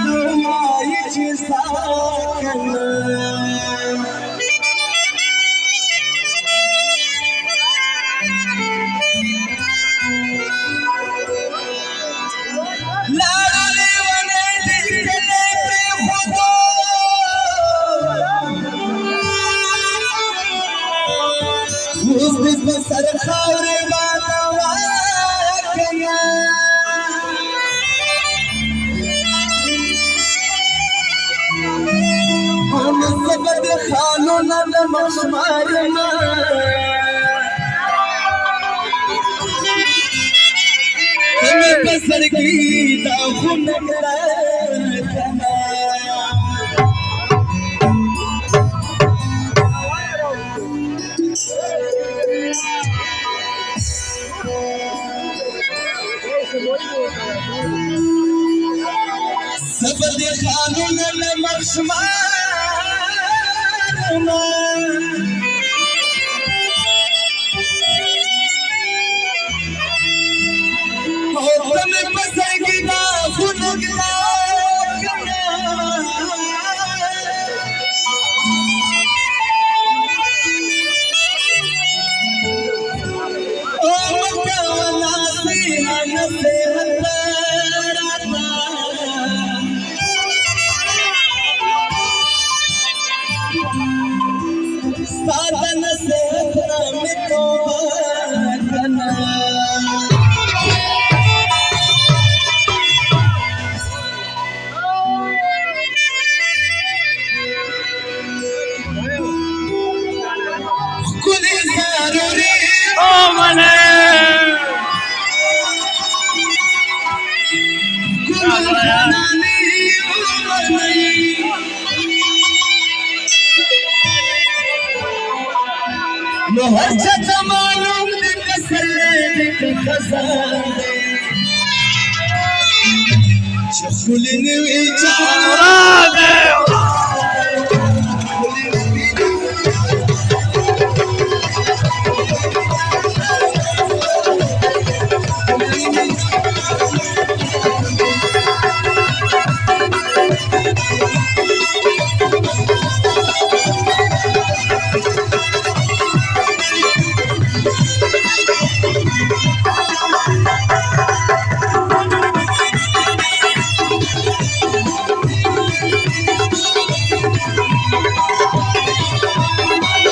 دعای چې ساکنه لارې ونه دې کله پرېښودو اوس دې په سر خاورې باندې واکنه زبد خانونا د مخمارنا کمی پسر کی دا خونکڑا کنا زبد خانونا د مخمارنا साधन से मितो बना कुली जरूरी ओ मने नो हर जगह मालूम दे कसले दे खजाने चखुलिन विच